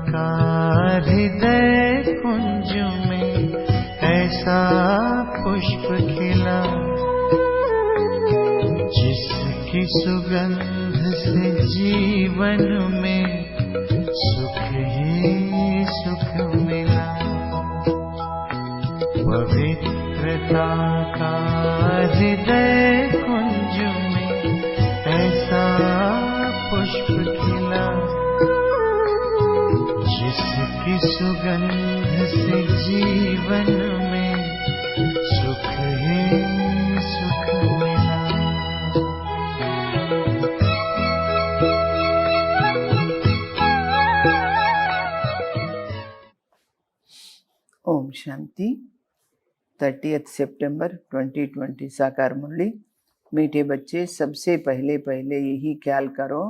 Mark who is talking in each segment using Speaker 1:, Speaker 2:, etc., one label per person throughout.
Speaker 1: का हृदय कुंज में ऐसा पुष्प खिला, जिसकी सुगंध से जीवन में सुख ही सुख मिला। पवित्रता का हृदय कुंज में ऐसा पुष्प खिला, जिसकी सुगंध से जीवन में सुख ही सुख मिला।
Speaker 2: ओम शांति। 30 सितंबर 2020 साकार मुरली। मीठे बच्चे, सबसे पहले यही ख्याल करो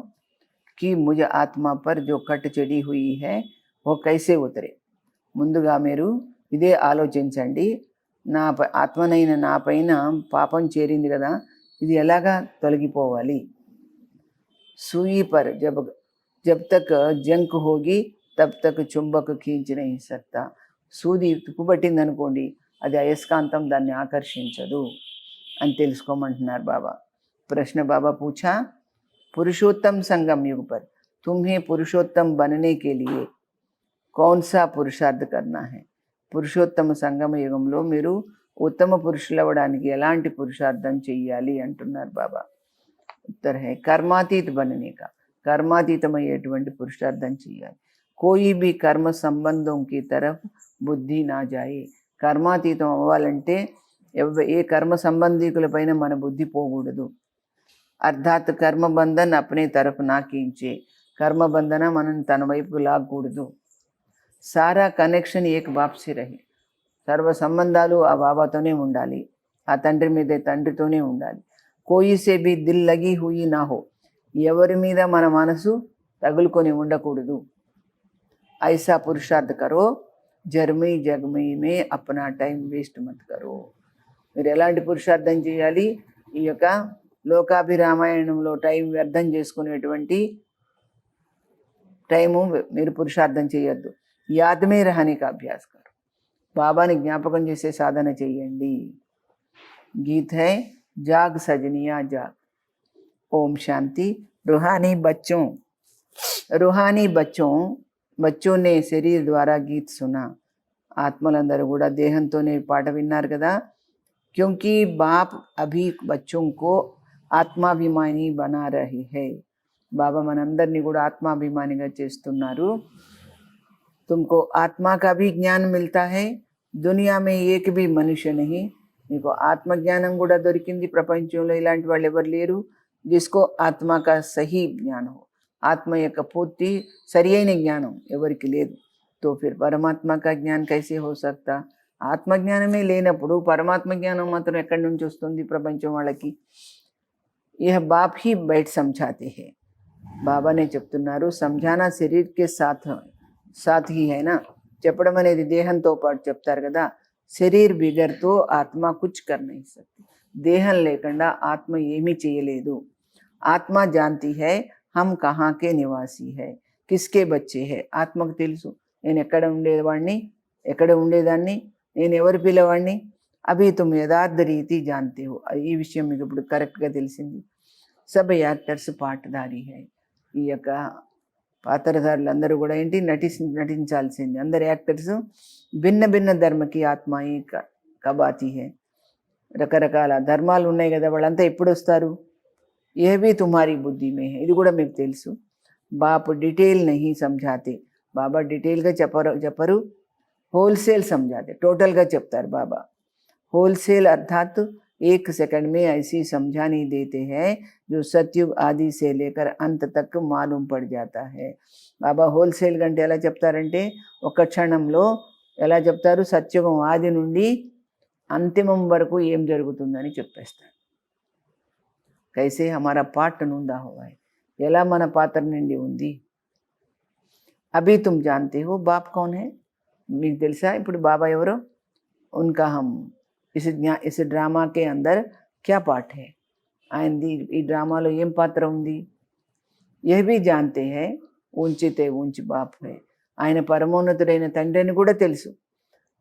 Speaker 2: कि मुझ आत्मा पर जो कट चढ़ी हुई है वो कैसे उतरे। ముందుగా మీరు ఇదే ఆలోచించండి, ఆత్మనైన నా పైన పాపం చేరింది కదా, ఇది ఎలాగా తొలగిపోవాలి। सुई पर जब तक जंक होगी तब तक चुंबक खींच नहीं सकता। సూది తుప్పుపట్టింది అనుకోండి, అది అయస్కాంతం దాన్ని ఆకర్షించదు అని తెలుసుకోమంటున్నారు బాబా। प्रश्न बाबा पूछा, पुरुषोत्तम संगम युग पर तुम्हें पुरुषोत्तम बनने के लिए कौन सा पुरुषार्थ करना है। పురుషోత్తమ సంగమ యుగంలో మీరు ఉత్తమ పురుషులు అవ్వడానికి ఎలాంటి పురుషార్థం చెయ్యాలి అంటున్నారు బాబా। उत्तर है कर्मातीत बनने का, कर्मातीतమయ్యేటువంటి పురుషార్థం చెయ్యాలి। कोई भी कर्म संबंधों की तरफ बुद्धि ना जाए। కర్మాతీతం అవ్వాలంటే ఏ కర్మ సంబంధికుల పైన మన బుద్ధి పోకూడదు। అర్థాత్ కర్మ బంధన్ అప్నే తరఫ్ నా కీంచే, కర్మ బంధన మనం తన వైపుకు లాగకూడదు। సారా కనెక్షన్ ఏక్ బాప్ సే రహే, సర్వ సంబంధాలు ఆ బాబాతోనే ఉండాలి, ఆ తండ్రి మీద తండ్రితోనే ఉండాలి। కోయి సే భీ దిల్ లగి హుయి నా హో, ఎవరి మీద మన మనసు తగులుకొని ఉండకూడదు। ఐసా పురుషార్థ కరో, జర్మీ జగమీ మే అప్నా టైం వేస్ట్ మత్ కరో। మీరు ఎలాంటి పురుషార్థం చేయాలి, ఈ యొక్క లోకాభిరామాయణంలో టైం వ్యర్థం చేసుకునేటువంటి టైము మీరు పురుషార్థం చేయొద్దు। యాదమే రహనే కా అభ్యాస్ కరో, బాబాని జ్ఞాపకం చేసే సాధన చేయండి। गीत है जाग सजनिया जाग। ओम शांति। रूहानी बच्चों ने शरीर द्वारा गीत सुना। ఆత్మలందరూ కూడా దేహంతోనే పాట విన్నారు కదా। क्योंकि बाप अभी बच्चों को ఆత్మాభిమాని बना रही है। బాబా మనందరినీ కూడా ఆత్మాభిమానిగా చేస్తున్నారు। तुमको आत्मा का भी ज्ञान मिलता है, दुनिया में एक भी मनुष्य नहीं, మీకు ఆత్మజ్ఞానం కూడా దొరికింది। ప్రపంచంలో ఇలాంటి వాళ్ళు ఎవరు లేరు జిస్కో ఆత్మ కా సహీ జ్ఞానం హో, ఆత్మ యొక్క పూర్తి సరి అయిన జ్ఞానం ఎవరికి లేదు। తో ఫిర్ పరమాత్మ కా జ్ఞాన్ కైసే హో సక్తా। ఆత్మజ్ఞానమే లేనప్పుడు పరమాత్మ జ్ఞానం మాత్రం ఎక్కడి నుంచి వస్తుంది ప్రపంచం వాళ్ళకి। यह बाप ही बैठ समझाते हैं। బాబానే చెప్తున్నారు, సంజానా శరీర్ కే సాథ్ హీ హై నా, చెప్పడం అనేది దేహంతో పాటు చెప్తారు కదా। శరీర్ బిగర్ తో ఆత్మ కుచ్ కర్ నహీ సక్తి, దేహం లేకుండా ఆత్మ ఏమీ చేయలేదు। ఆత్మ జాంతి హై హమ్ కహాం కే నివాసి హై, కిస్కే బచ్చే హై, ఆత్మకు తెలుసు నేను ఎక్కడ ఉండేదాన్ని, నేను ఎవరి పిల్లవాడిని। అభి తుమ్ యథార్థ రీతి జాంతే హో, ఈ విషయం మీకు ఇప్పుడు కరెక్ట్గా తెలిసింది। సబ్ యాక్టర్స్ పాటధారి హై, ఈ యొక్క పాత్రధారులందరూ కూడా ఏంటి నటించాల్సింది। అందరు యాక్టర్స్ భిన్న భిన్న ధర్మకి ఆత్మాయి కబాతి హై, రకరకాల ధర్మాలు ఉన్నాయి కదా, వాళ్ళంతా ఎప్పుడు వస్తారు। ఏ భీ తుమ్హారీ బుద్ధి మే హై, ఇది కూడా మీకు తెలుసు। బాప్ డీటెయిల్ నహీ సమझाते, బాబా డీటెయిల్గా చెప్పరు, హోల్సేల్ समझाते, టోటల్గా చెప్తారు బాబా। होलसेल अर्थात एक सेकंड में ऐसी समझानी देते हैं जो सतयुग आदि से लेकर अंत तक मालूम पड़ जाता है। బాబా హోల్సేల్ గంటే ఎలా చెప్తారంటే ఒక క్షణంలో ఎలా చెప్తారు, సత్యుగం ఆది నుండి అంతిమం వరకు ఏం జరుగుతుందని చెప్పేస్తారు। कैसे हमारा पाठ नुंदा हुआ है, ఎలా మన పాత్ర నిండి ఉంది। अभी तुम जानते हो बाप कौन है, మీకు తెలుసా ఇప్పుడు బాబా ఎవరో। उनका हम इस ड्रामा के अंदर क्या पाठ है, आयंदी ఈ డ్రామాలో ఏం పాత్ర ఉంది। यह भी जानते हैं ऊंचे ते ऊंच बाप है, ఆయన పరమోన్నతుడైన తండ్రి అని కూడా తెలుసు.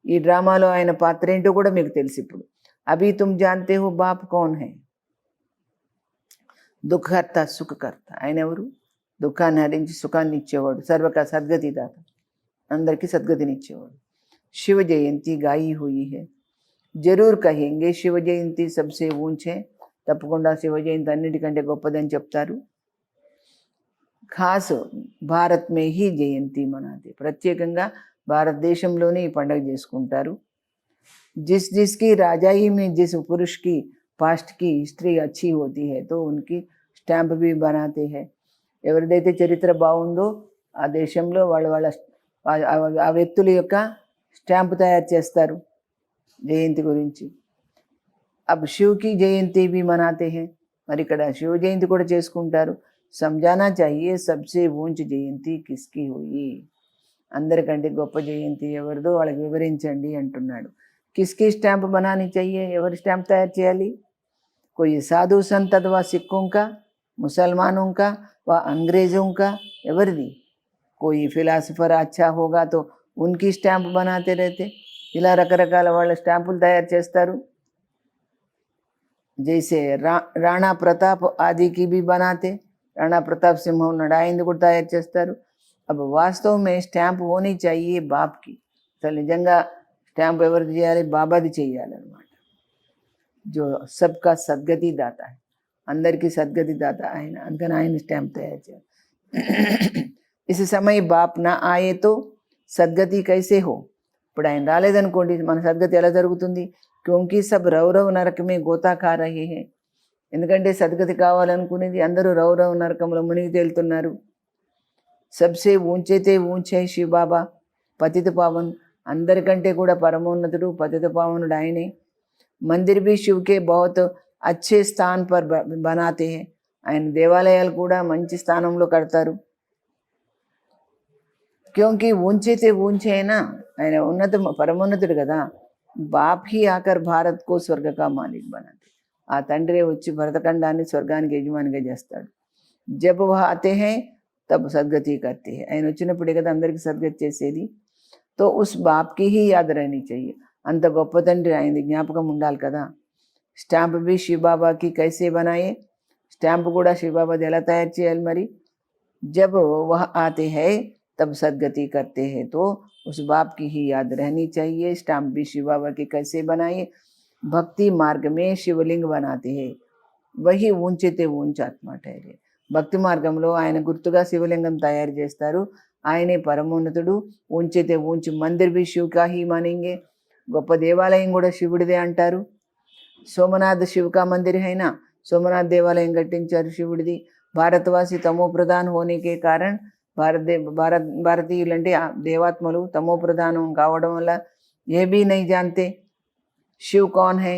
Speaker 2: ఈ డ్రామాలో ఆయన పాత్ర ఏంటో కూడా మీకు తెలుసు. ఇప్పుడు అభి తుమ్ జాన్తే హో బాప్ కౌన్ హై, దుఃఖకర్త సుఖకర్త. ఆయన ఎవరు? దుఃఖాన్ని హరించి సుఖాన్ని ఇచ్చేవాడు, సర్వక సద్గతి దాత, అందరికీ సద్గతినిచ్చేవాడు. శివ జయంతి గాయి హుయి హై, జరూర్ కహేంగే శివ జయంతి సబ్సే ఊంచ్ హై. తప్పకుండా శివ జయంతి అన్నిటికంటే గొప్పదని చెప్తారు. ఖాస్ భారత్ మే హీ జయంతి మనాతే, ప్రత్యేకంగా భారతదేశంలోనే ఈ పండుగ చేసుకుంటారు. जिसकी राजाई में जिस पुरुष की पास्ट की हिस्ट्री अच्छी होती है तो उनकी స్టాంప్ भी बनाते हैं. ఎవరిదైతే చరిత్ర బాగుందో ఆ దేశంలో ఆ వ్యక్తుల యొక్క స్టాంప్ తయారు చేస్తారు జయంతి గురించి. అబ్ శివ్కి జయంతి भी मनाते हैं, మరి ఇక్కడ శివ జయంతి కూడా చేసుకుంటారు. समझाना चाहिए सबसे ऊंच జయంతి కిస్కి హుయి, అందరికంటే గొప్ప జయంతి ఎవరిదో వాళ్ళకి వివరించండి అంటున్నాడు. किसकी स्टैंप बनानी चाहिए, ఎవరి స్టాంప్ తయారు చేయాలి? कोई साधु संत अथवा सिखों का, मुसलमानों का व अंग्रेजों का, ఎవరిది? कोई फिलासफर अच्छा होगा तो उनकी स्टैंप बनाते रहते. ఇలా రకరకాల వాళ్ళ స్టాంపులు తయారు చేస్తారు. जैसे రాణా ప్రతాప్ ఆది की भी बनाते, రాణా ప్రతాప్ సింహ ఉన్నాడు, ఆయనది కూడా తయారు చేస్తారు. अब वास्तव में स्टैंप होनी चाहिए बाप की. అసలు నిజంగా స్టాంప్ ఎవరిది చేయాలి? బాబాది చేయాలన్నమాట. జో సబ్కా సద్గతి దాత, అందరికీ సద్గతి దాత ఆయన, అందుకని ఆయన స్టాంప్ తయారు చేయాలి. ఇస్ సమయ బాప్ నా ఆయే తో సద్గతి కైసే హో, ఇప్పుడు ఆయన రాలేదనుకోండి మన సద్గతి ఎలా జరుగుతుంది? క్యోంకి సబ్ రౌరవ్ నరకమే గోతా ఖా రహే హే, ఎందుకంటే సద్గతి కావాలనుకునేది అందరూ రౌరవ్ నరకంలో మునిగి తేలుతున్నారు. సబ్సే ఊంచైతే ఊంచే శివ బాబా పతిత పావన్, అందరికంటే కూడా పరమోన్నతుడు పతిత పావనుడు ఆయనే. మందిర్ भी शिव के बहुत अच्छे स्थान पर बनाते हैं, ఆయన దేవాలయాలు కూడా మంచి స్థానంలో కడతారు. क्योंकि ऊंचे ऊंचे అయినా ఆయన పరమోన్నతుడు కదా. బాప్ హీ ఆకర్ భారత్ కో స్వర్గ కా మాలిక్ బనాతే, ఆ తండ్రి వచ్చి భరతఖండాన్ని స్వర్గానికి యజమానిగా చేస్తాడు. జబ్ వహ ఆతే హై తబ్ సద్గతి కర్తే హై, ఆయన వచ్చినప్పుడే కదా అందరికీ సద్గతి చేసేది. तो उस बाप की ही याद रहनी चाहिए, అంత గొప్ప తండ్రి ఆయనది జ్ఞాపకం ఉండాలి కదా. స్టాంప్ भी शिव बाबा की कैसे बनाए, స్టాంప్ కూడా శివబాబాది ఎలా తయారు చేయాలి మరి? जब वह आते हैं तब सदगति करते हैं, तो उस बाप की ही याद रहनी चाहिए. स्टांप भी शिव बाबा की कैसे बनाए, भक्ति मार्ग में शिवलिंग बनाते हैं, वही ऊंचे ऊंच आत्मा ठहरे. భక్తి మార్గంలో ఆయన గుర్తుగా శివలింగం తయారు చేస్తారు, ఆయనే పరమోన్నతుడు. ఊంచితే ఊంచి మందిర్ भी शिव का ही मानेंगे, గొప్ప దేవాలయం కూడా శివుడిదే అంటారు. సోమనాథ్ శివ్ కా మందిర్ అయినా సోమనాథ్ దేవాలయం కట్టించారు శివుడిది. భారతవాసి తమో ప్రధాన్ హోనేకే కారణ్, భారతీయులంటే దేవాత్మలు తమో ప్రధానం కావడం వల్ల ఏ भी नहीं जानते शिव कौन है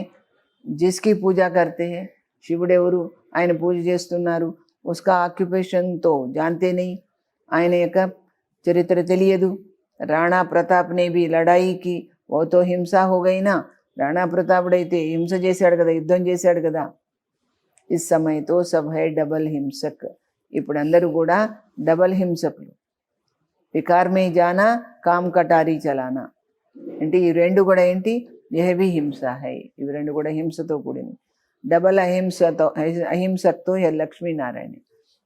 Speaker 2: जिसकी पूजा करते हैं, శివుడెవరు, ఆయన పూజ చేస్తున్నారు, उसका ऑक्यूपेशन तो जानते नहीं, ఆయన యొక్క చరిత్ర తెలియదు. రాణా ప్రతాప్ నే भी लड़ाई की, वो तो हिंसा हो गई ना, రాణా ప్రతాపుడైతే హింస చేశాడు కదా, యుద్ధం చేశాడు కదా. इस समय तो सब है डबल हिंसक, ఇప్పుడు అందరూ కూడా డబల్ హింసకులు. వికార్ మే జానా కామ్ కటారీ చలానా, అంటే ఈ రెండు కూడా ఏంటి? యహ్ భీ హింస హై, ఇవి రెండు కూడా హింసతో కూడినవి. डबल अहिंसक है लक्ष्मीनारायण,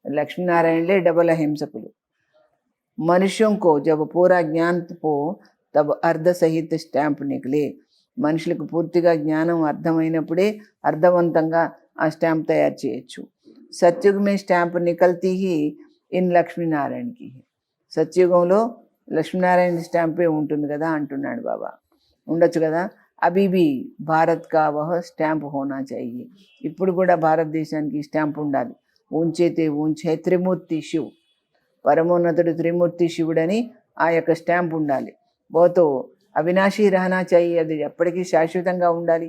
Speaker 2: लक्ष्मीनारायण डबल अहिंसकुलु. मनुष्यों को जब पूरा ज्ञान हो तब अर्ध सहित स्टांप निकले, మనుషులకు పూర్తిగా జ్ఞానం అర్థమైనప్పుడే అర్థవంతంగా ఆ స్టాంప్ తయారు చేయొచ్చు. సత్యుగ మే స్టాంప్ నికల్తీ హీ ఇన్ లక్ష్మీనారాయణకి, సత్యుగంలో లక్ష్మీనారాయణ స్టాంపే ఉంటుంది కదా అంటున్నాడు బాబా. ఉండొచ్చు కదా. అభి భీ భారత్ కా వహ స్టాంప్ హోనా చాహియే, ఇప్పుడు కూడా భారతదేశానికి స్టాంప్ ఉండాలి. ఊంచేతే ఊంచే త్రిమూర్తి శివ్, పరమోన్నతుడు త్రిమూర్తి శివుడని ఆ యొక్క స్టాంప్ ఉండాలి. బహుతో అవినాశీ రహనా చాహియే, అది ఎప్పటికీ శాశ్వతంగా ఉండాలి.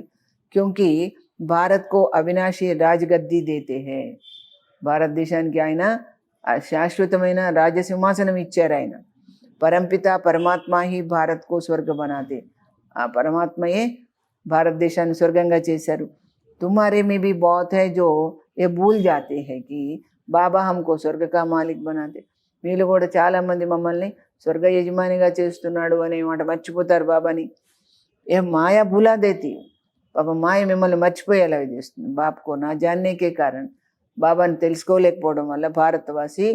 Speaker 2: క్యోంకి భారత్ కో అవినాశీ రాజగద్దీ దేతే హే, భారతదేశానికి ఆయన శాశ్వతమైన రాజసింహాసనం ఇచ్చారు ఆయన. పరంపిత పరమాత్మ హీ భారత్ కో స్వర్గ బనాతే, ఆ పరమాత్మయే భారతదేశాన్ని స్వర్గంగా చేశారు. తుమ్హారే మే భీ బహుత్ హై జో ఏ భూల్ జాతే హై కి బాబా హమ్కో స్వర్గ కా మాలిక్ బనాతే, మీలో కూడా చాలామంది మమ్మల్ని స్వర్గ యజమానిగా చేస్తున్నాడు అనే మాట మర్చిపోతారు బాబాని. ఏ మాయా భూలా దేతి, పాప మాయ మిమ్మల్ని మర్చిపోయేలాగా చేస్తుంది. బాప్కో నా జాన్నేకే కారణం, బాబాని తెలుసుకోలేకపోవడం వల్ల భారతవాసి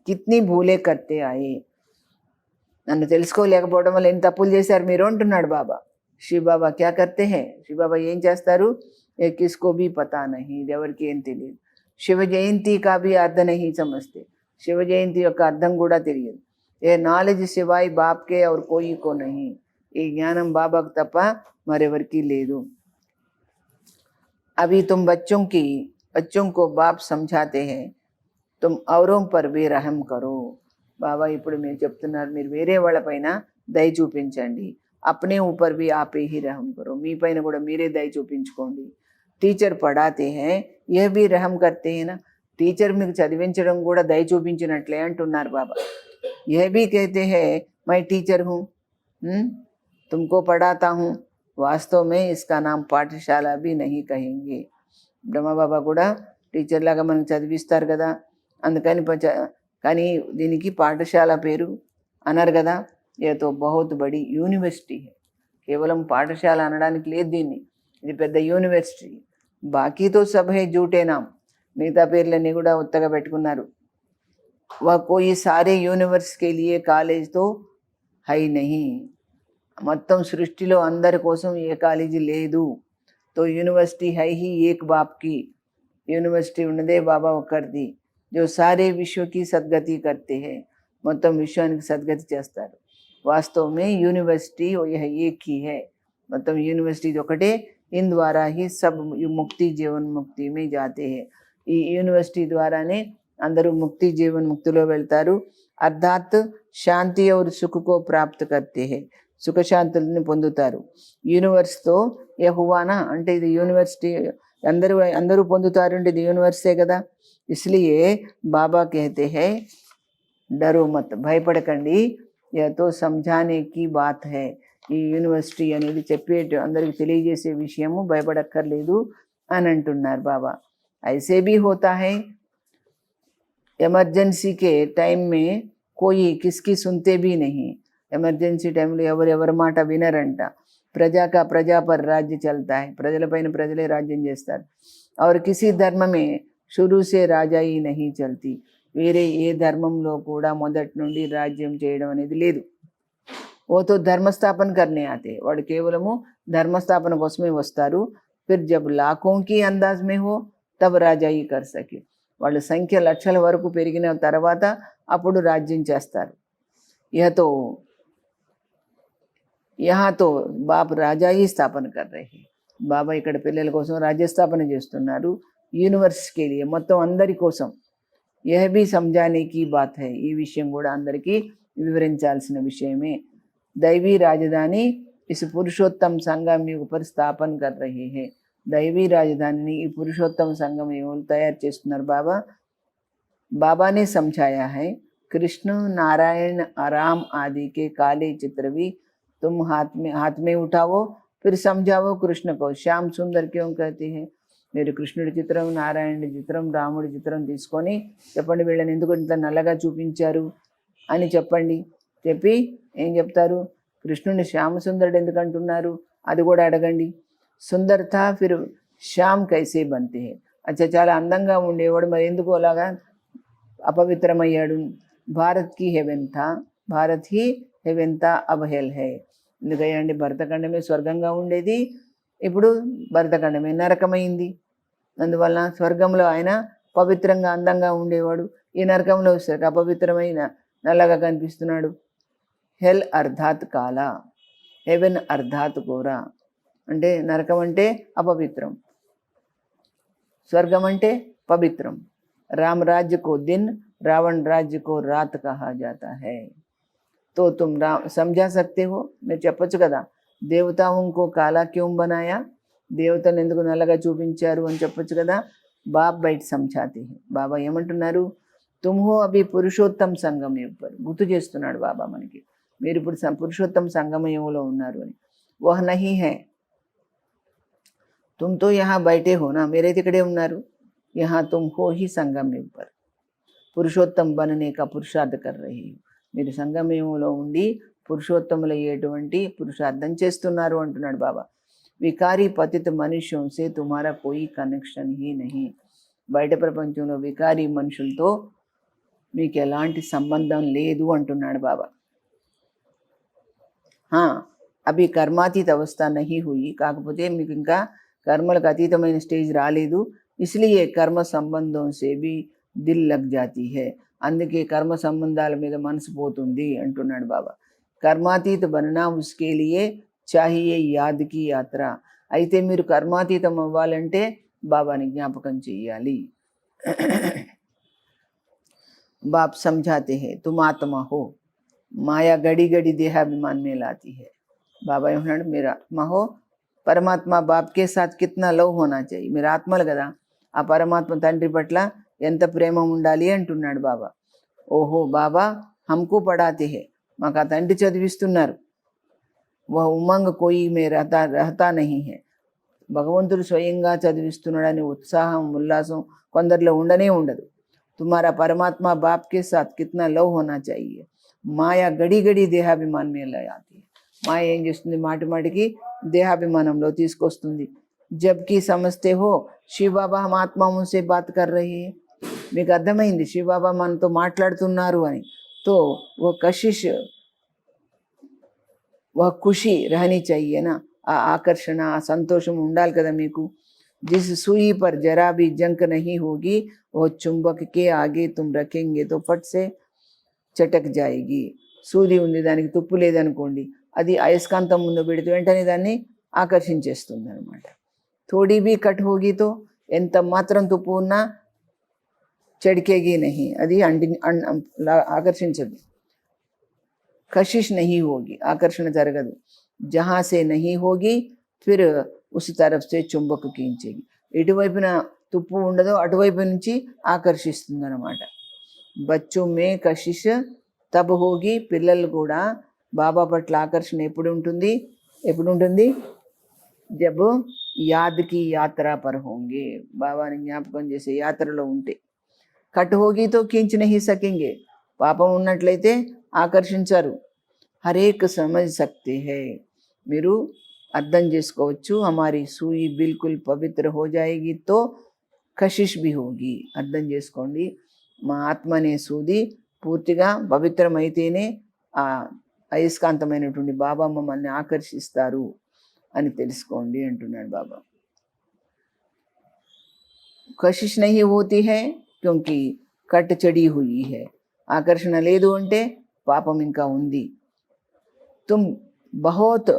Speaker 2: కిత్నీ భూలే కర్తే ఆయి, నన్ను తెలుసుకోలేకపోవడం వల్ల ఎన్ని తప్పులు చేశారు మీరు అంటున్నాడు బాబా. శివ బాబా క్యా కర్తే హే, శివ బాబా ఏం చేస్తారు, ఏ కిస్కో భీ పతా నహీ, ఇది ఎవరికి ఏం తెలియదు. శివ జయంతి కా భీ అర్థ నహీ సమస్తే, శివ జయంతి యొక్క అర్థం కూడా తెలియదు. ఏ నాలెడ్జ్ సివాయి బాప్కే और कोई को नहीं, ఈ జ్ఞానం బాబాకు తప్ప మరెవరికి లేదు. अभी तुम बच्चों को बाप समझाते हैं, तुम औरों पर भी रहम करो. బాబా ఇప్పుడు మీరు చెప్తున్నారు మీరు వేరే వాళ్ళపైన దయ చూపించండి. अपने ऊपर भी आप ही रहम करो, మీ పైన కూడా మీరే దయ చూపించుకోండి. టీచర్ పడాతే हैं यह भी रहम करते हैं ना, టీచర్ మీకు చదివించడం కూడా దయ చూపించినట్లే అంటున్నారు బాబా. यह भी कहते हैं मैं टीचर हूँ, तुमको पढ़ाता हूँ. वास्तव में इसका नाम पाठशाला भी नहीं कहेंगे. బ్రహ్మ బాబా కూడా టీచర్ లాగా మనకు చదివిస్తారు కదా, అందుకని కానీ దీనికి పాఠశాల పేరు అన్నారు కదా. ये तो बहुत बड़ी యూనివర్సిటీ है, కేవలం పాఠశాల అనడానికి లేదు దీన్ని, ఇది పెద్ద యూనివర్సిటీ. బాకీతో సబ్ హై జూటే నామ్, మిగతా పేర్లన్నీ కూడా ఉత్తగా పెట్టుకున్నారు. वह कोई सारे यूनिवर्स के लिए కాలేజ్ తో హై నహీ, మొత్తం సృష్టిలో అందరి కోసం ఏ కాలేజీ లేదు. తో యూనివర్సిటీ హై హీ ఏక్ బాప్ కి, యూనివర్సిటీ ఉన్నదే బాబా ఒక్కరిది. जो सारे विश्व की सद्गति करते हैं, మొత్తం విశ్వానికి సద్గతి చేస్తారు. వాస్తవ में యూనివర్సిటీ यह एक ही है, మొత్తం యూనివర్సిటీ ఒకటే. इन द्वारा ही सब मुक्ति जीवन मुक्ति में जाते हैं, ఈ యూనివర్సిటీ ద్వారానే అందరూ ముక్తి జీవన్ ముక్తిలో వెళ్తారు. అర్థాత్ శాంతి और సుఖ को प्राप्त करते हैं, సుఖశాంతుల్ని పొందుతారు. యూనివర్స్తో ఏ హువానా అంటే ఇది యూనివర్సిటీ అందరూ పొందుతారు అంటే ఇది యూనివర్సే కదా. इसलिए బాబా कहते हैं डरो मत, భయపడకండి. यह तो समझाने की बात है, ఈ యూనివర్సిటీ అనేది అందరికి తెలియజేసే విషయము, భయపడక్కర్లేదు అని అంటున్నారు బాబా. ऐसे भी होता है, ఎమర్జెన్సీ के टाइम में कोई किसकी सुनते भी नहीं, ఎమర్జెన్సీ టైంలో ఎవరి మాట వినరంట. ప్రజా పర్ రాజ్య చల్తా है, ప్రజలపైన ప్రజలే రాజ్యం చేస్తారు. और किसी धर्म में शुरू से రాజాయి नहीं चलती, వేరే ఏ ధర్మంలో కూడా మొదటి నుండి రాజ్యం చేయడం అనేది లేదు. ఓతో ధర్మస్థాపన కర్నే ఆతే, వాడు కేవలము ధర్మస్థాపన కోసమే వస్తారు. ఫిర్ జబ్ లాఖోं की अंदाज में हो तब రాజాయి कर सके, వాళ్ళ సంఖ్య లక్షల వరకు పెరిగిన తర్వాత అప్పుడు రాజ్యం చేస్తారు. यहाँ तो బాప్ రాజాయి స్థాపన కర్ రహే हैं, బాబా ఇక్కడ పిల్లల కోసం రాజ్యస్థాపన చేస్తున్నారు. యూనివర్స్ के लिए, మొత్తం అందరి కోసం. यह भी समझाने की बात है, ఈ విషయం కూడా అందరికీ వివరించాల్సిన విషయమే. दैवी రాజధాని इस पुरुषोत्तम संगम युग पर स्थापन कर रहे हैं, దైవీ రాజధానిని ఈ పురుషోత్తమ సంగమ యుగంలో తయారు చేస్తున్నారు బాబా. बाबा ने समझाया है, कृष्ण नारायण आराम आदि के काले चित्र भी तुम हाथ में उठाओ, फिर समझाओ कृष्ण को श्याम सुंदर क्यों कहते हैं. మీరు కృష్ణుడి చిత్రం, నారాయణుడి చిత్రం, రాముడి చిత్రం తీసుకొని చెప్పండి వీళ్ళని ఎందుకు ఇంత నల్లగా చూపించారు అని చెప్పండి. చెప్పి ఏం చెప్తారు, కృష్ణుడిని శ్యామసుందరుడు ఎందుకు అంటున్నారు అది కూడా అడగండి. సుందరతా ఫిర్ శ్యామ్ కైసే బంతే హే, అచ్చా చాలా అందంగా ఉండేవాడు మరి ఎందుకు అలాగా అపవిత్రమయ్యాడు. భారత్ కి హెవెన్ థా, భారత్ హీ హెవెన్ థా అబ్ హెల్ హై, ఎందుకయ్యండి భరతఖండమే స్వర్గంగా ఉండేది, ఇప్పుడు భరతఖండమే నరకమైంది. అందువల్ల స్వర్గంలో ఆయన పవిత్రంగా అందంగా ఉండేవాడు, ఈ నరకంలో వచ్చేసరికి అపవిత్రమైన నల్లగా కనిపిస్తున్నాడు. హెల్ అర్ధాత్ కాల, హెవెన్ అర్ధాత్ కోరా, అంటే నరకం అంటే అపవిత్రం, స్వర్గం అంటే పవిత్రం. राम राज्य को दिन, रावण राज्य को रात कहा जाता है. तो तुम समझा सकते हो, मैं చెప్పొచ్చు కదా, దేవతాओं को काला क्यों बनाया, దేవతలు ఎందుకు నల్లగా చూపించారు అని చెప్పొచ్చు కదా. బాబ్ బయట సమझाते हैं, బాబా ఏమంటున్నారు, तुम हो अभी పురుషోత్తమ సంగమ యుగ पर, గుర్తు చేస్తున్నాడు బాబా మనకి, మీరు ఇప్పుడు పురుషోత్తమ సంగమ యుగంలో ఉన్నారు అని. वह नहीं है, तुम तो यहाँ बैठे हो ना, మీరైతే ఇక్కడే ఉన్నారు. यहाँ तुम हो ही संगम युग पर, పురుషోత్తం बनने का పురుషార్థ कर रही हूँ. మీరు సంగమయంలో ఉండి పురుషోత్తములయ్యేటువంటి పురుషార్థం చేస్తున్నారు అంటున్నాడు బాబా. వికారీ పతిత మనుష్యం సే తుమారా కోయి కనెక్షన్ హీ నహీ. బయట ప్రపంచంలో వికారీ మనుషులతో మీకు ఎలాంటి సంబంధం లేదు అంటున్నాడు బాబా. అవి కర్మాతీత అవస్థ నహీ హుయి, కాకపోతే మీకు ఇంకా కర్మలకు అతీతమైన స్టేజ్ రాలేదు. ఇస్లియే కర్మ సంబంధం సే భీ దిల్ లగ్ జాతీ హై, అందుకే కర్మ సంబంధాల మీద మనసు పోతుంది అంటున్నాడు బాబా. కర్మాతీత బననా ఉస్కే లియే చాహియే యాద్కి యాత్ర. అయితే మీరు కర్మాతీతం అవ్వాలంటే బాబాని జ్ఞాపకం చెయ్యాలి. बाप समझाते हैं तुम आत्मा हो, माया घड़ी घड़ी देहाभिमान में लाती है. బాబా ఏమన్నాడు, మీరు ఆత్మ హో, పరమాత్మ బాప్కే సాత్ కిత్నా లవ్ హోనా చాయి. మీరు ఆత్మలు కదా, ఆ పరమాత్మ తండ్రి పట్ల ఎంత ప్రేమ ఉండాలి అంటున్నాడు బాబా. ఓహో బాబా హమ్కు పడాతే హే, మాకు ఆ తండ్రి చదివిస్తున్నారు. వహ ఉమంగ్ కోయి మే రహతా నహీ హే, భగవంతుడు స్వయంగా చదివిస్తున్నాడని ఉత్సాహం ఉల్లాసం కొందరిలో ఉండనే ఉండదు. तुम्हारा परमात्मा बाप के साथ कितना लव होना चाहिए. మాయా గడి గడి దేహాభిమానం మీద ఆతి. మాయ ఏం చేస్తుంది, మాటి మాటికి దేహాభిమానంలో తీసుకొస్తుంది. జబ్కి సమస్తే హో శివ బాబా హమ్ ఆత్మా మున్సే బాత్ కర్ రహీ హై, మీకు అర్థమైంది శివ బాబా మనతో మాట్లాడుతున్నారు అని. తో ఓ కషిష్ ఓ ఖుషి రహనీ చాహియేనా, ఆ ఆకర్షణ ఆ సంతోషం ఉండాలి కదా మీకు. जिस सुई पर जरा भी जंक नहीं होगी वो चुंबक के आगे तुम रखेंगे तो फट से చటక్ జాయిగి. సూది ఉంది, దానికి తుప్పు లేదనుకోండి, అది అయస్కాంతం ముందు పెడితే వెంటనే దాన్ని ఆకర్షించేస్తుంది అనమాట. థోడీ బీ కట్ హోగితో, ఎంత మాత్రం తుప్పు ఉన్నా చెడికేగి నహి, అది ఆకర్షించదు. కషిష్ నహీ హోగి, ఆకర్షణ జరగదు. జహా సే నహీ హోగి ఫిర్ ఉస్ తరఫ్ సే చుంబక్ కీంచేగి, ఎటువైపున తుప్పు ఉండదో అటువైపు నుంచి ఆకర్షిస్తుంది అనమాట. బచ్చో మే కషిష్ తబ్ హోగి, పిల్లలు కూడా బాబా పట్ల ఆకర్షణ ఎప్పుడు ఉంటుంది, జబ్ యాద్కి యాత్ర పర్ హోంగే, బాబాని జ్ఞాపకం చేసే యాత్రలో ఉంటే. కట్ హోగితో కీంచ్ నహీ సకెంగే, పాపం ఉన్నట్లయితే ఆకర్షించారు. హరేక్ సమజ్ సక్తే హై, మీరు అర్థం చేసుకోవచ్చు. హమారీ సూయి బిల్కుల్ పవిత్ర హో జాయేగి తో కషిష్ భీ హోగి. అర్థం చేసుకోండి, మా ఆత్మ అనే సూది పూర్తిగా పవిత్రమైతేనే ఆ అయస్కాంతమైనటువంటి బాబా మమ్మల్ని ఆకర్షిస్తారు అని తెలుసుకోండి అంటున్నాడు బాబా. కషిష్ నహీ హోతీ హై క్యోంకి కట్ చడి హుయి హై, ఆకర్షణ లేదు అంటే పాపం ఇంకా ఉంది. తుమ్ బహుత్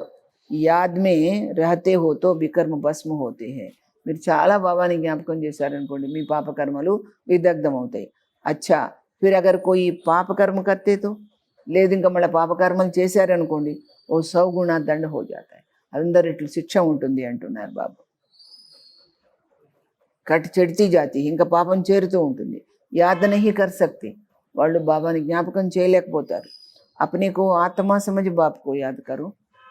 Speaker 2: యాద్ మే రహతే హో తో వికర్మ భస్మ హోతే హై, మీరు చాలా బాబాని జ్ఞాపకం చేశారనుకోండి, మీ పాపకర్మలు విదగ్ధం అవుతాయి. అచ్చా ఫిర్ అగర్ కోయి పాపకర్మ కర్తే తో, లేదు ఇంకా మళ్ళీ పాపకర్మలు చేశారనుకోండి, ఓ 100 గుణా దండ హో జాతా హై, అందరిట్లు శిక్ష ఉంటుంది అంటున్నారు బాబా. కట్ చెడితీ జాతి, ఇంకా పాపం చేరుతూ ఉంటుంది. యాద్ నహీ కర్ సక్తే, వాళ్ళు బాబాని జ్ఞాపకం చేయలేకపోతారు. అప్నేకు ఆత్మ సమజ్ బాప్కో యాద్ కరు,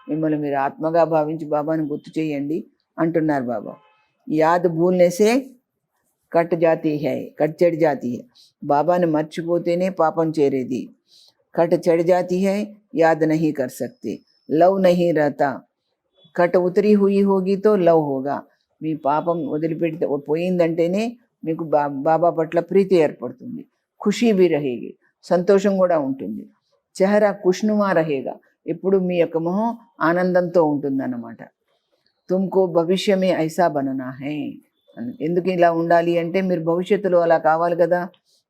Speaker 2: మిమ్మల్ని మీరు ఆత్మగా భావించి బాబాని గుర్తు చేయండి అంటున్నారు బాబా. యాద్ భూల్నేసే కట్ జాతీ హై, కట్ చెడి జాతీ హై, బాబాని మర్చిపోతేనే పాపం చేరేది. కట్ చెడి జాతీ హై, యాద్ నహీ కర్ సక్తే. లవ్ నహీ రహతా, కట్ ఉతరీ హుయి హోగి తో లవ్ హోగా, మీ పాపం వదిలిపెడితే పోయిందంటేనే మీకు బాబా పట్ల ప్రీతి ఏర్పడుతుంది. ఖుషీ భీ రహేగి, సంతోషం కూడా ఉంటుంది. చెహరా ఖుష్నుమా రహేగా, ఇప్పుడు మీ యొక్క మొహం ఆనందంతో ఉంటుందన్నమాట. తుమ్కో భవిష్యమే ఐసా బననా హై, ఎందుకు ఇలా ఉండాలి అంటే మీరు భవిష్యత్తులో అలా కావాలి కదా.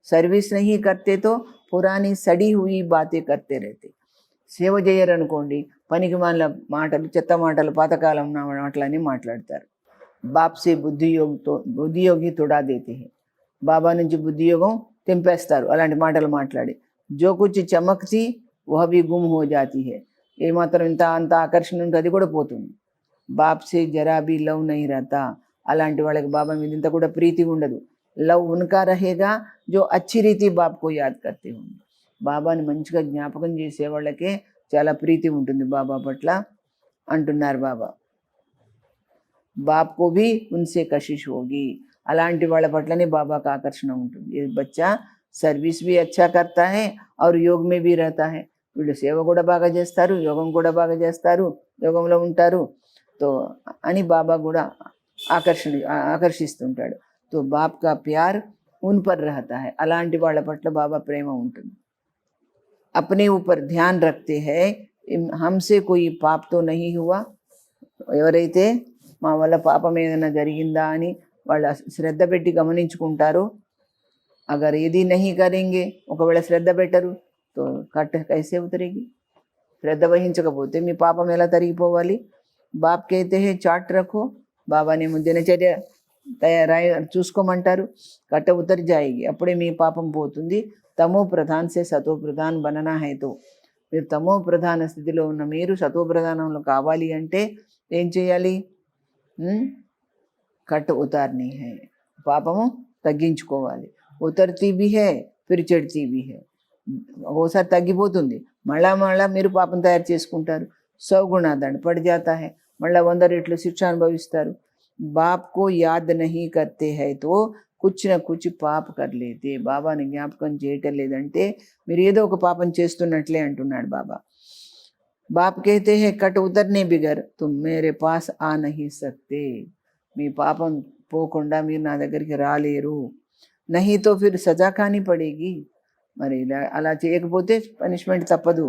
Speaker 2: సర్వీస్ నహీ కర్తేతో పురాణి సడి హుయి బాతే కర్తే రేతే, సేవ చేయరనుకోండి పనికి మాల మాటలు, చెత్త మాటలు, పాతకాలం మాటలని మాట్లాడతారు. బాప్సే బుద్ధియోగి తొడా దేతే హై, బాబా నుంచి బుద్ధియోగం తెంపేస్తారు అలాంటి మాటలు మాట్లాడి. జో కుచ్ చమక్తి వహ భీ గుమ్ హో జాతీ హై, ఏమాత్రం అంత ఆకర్షణ ఉంటే అది కూడా పోతుంది. బాప్సే జరా భీ లవ్ నహీ రహతా, అలాంటి వాళ్ళకి బాబా మీద ఇంత కూడా ప్రీతి ఉండదు. లవ్ ఉన్కా రహేగా జో అచ్చి రీతి బాప్కో యాద్ కర్తే హోంగే, బాబాని మంచిగా జ్ఞాపకం చేసే వాళ్ళకే చాలా ప్రీతి ఉంటుంది బాబా పట్ల అంటున్నారు బాబా. బాప్కో భీ ఉన్సే కషిష్ హోగి, అలాంటి వాళ్ళ పట్లనే బాబాకు ఆకర్షణ ఉంటుంది. ఏ బచ్చా సర్వీస్ भी अच्छा करता है और योग में भी रहता है. వీళ్ళు సేవ కూడా బాగా చేస్తారు, యోగం కూడా బాగా చేస్తారు, యోగంలో ఉంటారు. తో అని బాబా కూడా ఆకర్షిస్తుంటాడు. తో బాప్ కా ప్యార్ उन पर रहता है. అలాంటి వాళ్ళ పట్ల బాబా ప్రేమ ఉంటుంది. अपने ऊपर ध्यान रखते हैं, हमसे कोई पाप तो नहीं हुआ. ఎవరైతే మా వల్ల పాపం ఏదైనా జరిగిందా అని వాళ్ళ శ్రద్ధ పెట్టి గమనించుకుంటారో, అగర్ ఏది నహీ కరెంగే, ఒకవేళ శ్రద్ధ పెట్టరు తో కట్ కైసే ఉతరేగి. శ్రద్ధ వహించకపోతే మీ పాపం ఎలా తరిగిపోవాలి? బాప్ కైతే హే చాట్ రఖో, బాబాని దినచర్య తయారై చూసుకోమంటారు. కట్ట ఉతరి జాయిగి, అప్పుడే మీ పాపం పోతుంది. తమో ప్రధాన్ సే సతో ప్రధాన్ బననా హైతో, మీరు తమో ప్రధాన స్థితిలో ఉన్న మీరు సతో ప్రధానంలో కావాలి అంటే ఏం చేయాలి? కట్ట ఉతార్ని హై, పాపము తగ్గించుకోవాలి. ఉతర్తి B high Phir చెడ్తి B high, ఓసారి తగ్గిపోతుంది, మళ్ళా మీరు పాపం తయారు చేసుకుంటారు. 100 गुना दंड पड़ जाता है, మళ్ళా 100 రెట్లు శిక్ష అనుభవిస్తారు. బాప్ కో యాద్ నహీ కర్తే హై తో కుచ్ నా కుచ్ పాప కర్ లేతే, బాబాని జ్ఞాపకం చేయటం లేదంటే మీరు ఏదో ఒక పాపం చేస్తున్నట్లే అంటున్నాడు బాబా. బాప్ कहते हैं कट उतरने बिगर तुम मेरे पास आ नहीं सकते, మీ పాపం పోకుండా మీరు నా దగ్గరికి రాలేరు. नहीं तो फिर सजा खानी पड़ेगी, మరి అలా చేయకపోతే పనిష్మెంట్ తప్పదు.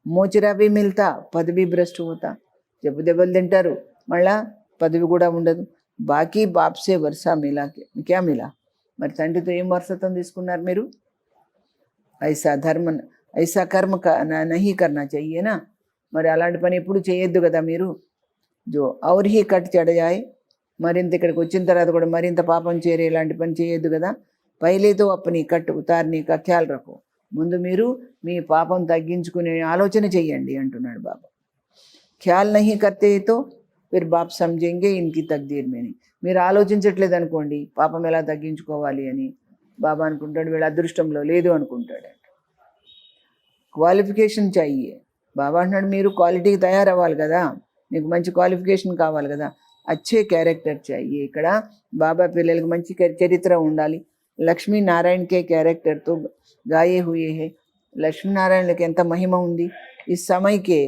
Speaker 2: మోచరా भी मिलता पद भी भ्रष्ट होता, దెబ్బలు తింటారు, మళ్ళా పదవి కూడా ఉండదు. బాకీ బాప్సే వర్ష మిలా క్యా మిలా, మరి తండ్రితో ఏం వర్షత్వం తీసుకున్నారు మీరు? ఐసా కర్మ నహీ కర్నా చెయ్యేనా, మరి అలాంటి పని ఎప్పుడు చేయొద్దు కదా మీరు. జో ఔర్ హీ కట్ చెడజాయ్, మరింత ఇక్కడికి వచ్చిన తర్వాత కూడా మరింత పాపం చేరే ఇలాంటి పని చేయొద్దు కదా. పైలేతో అప్పని కట్ ఉతార్ని కా ఖ్యాల్ రఖో, ముందు మీరు మీ పాపం తగ్గించుకునే ఆలోచన చెయ్యండి అంటున్నాడు బాబా. ఖ్యాల్ నహీ కర్తే తో ఫిర్ బాప్ సమझेंगे ఇన్కి తక్దీర్ మే नहीं, మీరు ఆలోచించట్లేదు అనుకోండి పాపం ఎలా తగ్గించుకోవాలి అని, బాబా అనుకుంటాడు వీళ్ళ అదృష్టంలో లేదు అనుకుంటాడు. క్వాలిఫికేషన్ చాయ్యే, బాబా అంటున్నాడు మీరు క్వాలిటీకి తయారవ్వాలి కదా, మీకు మంచి క్వాలిఫికేషన్ కావాలి కదా. అచ్చే క్యారెక్టర్ చాయ్యే, ఇక్కడ బాబా పిల్లలకి మంచి చరిత్ర ఉండాలి. లక్ష్మీనారాయణకే క్యారెక్టర్తో గాయే హుయే హే, లక్ష్మీనారాయణకి ఎంత మహిమ ఉంది. ఈ సమయకే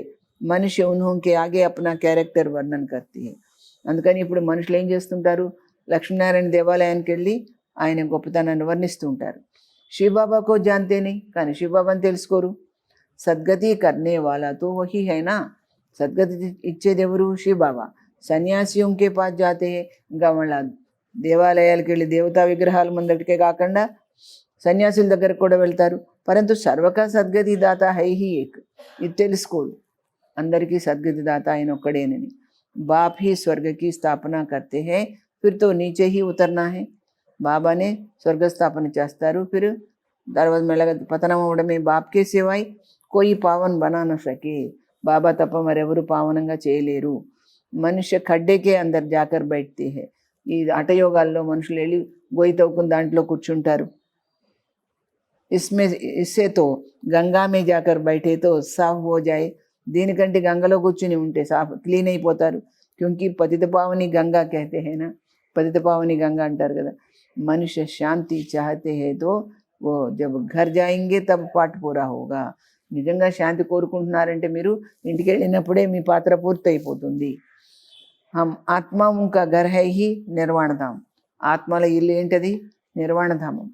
Speaker 2: మనిషి ఉన్హోంకే ఆగే అప్నా క్యారెక్టర్ వర్ణన కర్తీ హై. అందుకని ఇప్పుడు మనుషులు ఏం చేస్తుంటారు? లక్ష్మీనారాయణ దేవాలయానికి వెళ్ళి ఆయన గొప్పతనాన్ని వర్ణిస్తూ ఉంటారు. శివబాబాకో జాంతేనే, కానీ శివబాబాని తెలుసుకోరు. సద్గతి కర్నే వాలా తో వహీ హైనా, సద్గతి ఇచ్చేది ఎవరు? శివబాబా. సన్యాసియోంకే పాస్ జాతే, ఇంకా వాళ్ళ దేవాలయాలకు వెళ్ళి దేవతా విగ్రహాల ముందటికే కాకుండా సన్యాసుల దగ్గరకు కూడా వెళ్తారు. పరంతు సర్వకా సద్గతి దాత హై హీ ఏక్, ఇది తెలుసుకోడు. అందరికీ సద్గతి దాత ఆయన ఒక్కడేనని. బాప్ హీ స్వర్గకి స్థాపన కర్తే హై, ఫిర్ తో నీచే హీ ఉతర్నా హై, బాబానే స్వర్గస్థాపన చేస్తారు. ఫిర్ తర్వాత మెల్లగా పతనం అవడమే. బాప్కే సేవాయి కోయి పావన్ బనాన సకే, బాబా తప్ప మరెవరు పావనంగా చేయలేరు. మనుష్య ఖడ్డేకే అందరు జాకర్ బైఠతే హై, ఈ హఠయోగాల్లో మనుషులు వెళ్ళి గోయి తవ్వుకుని దాంట్లో కూర్చుంటారు. ఇస్సే తో గంగా మే జాకర్ బైఠే తో సాఫ్ హో జాయే, దీనికంటే గంగలో కూర్చుని ఉంటే సాఫ్ క్లీన్ అయిపోతారు. క్యూంకి పతిత పావని గంగా कहते हैं ना, పతిత పావని గంగా అంటారు కదా. మనుష్య శాంతి చాహతే హై తో ఓ జబ్ ఘర్ జాయింగే తబ్ పాఠ్ పూరా హోగా, నిజంగా శాంతి కోరుకుంటున్నారంటే మీరు ఇంటికి వెళ్ళినప్పుడే మీ పాత్ర పూర్తి అయిపోతుంది. హమ్ ఆత్మ ఉన్కా ఘర్ హై హీ నిర్వాణధామ్, ఆత్మల ఇల్లు ఏంటది? నిర్వాణధామం.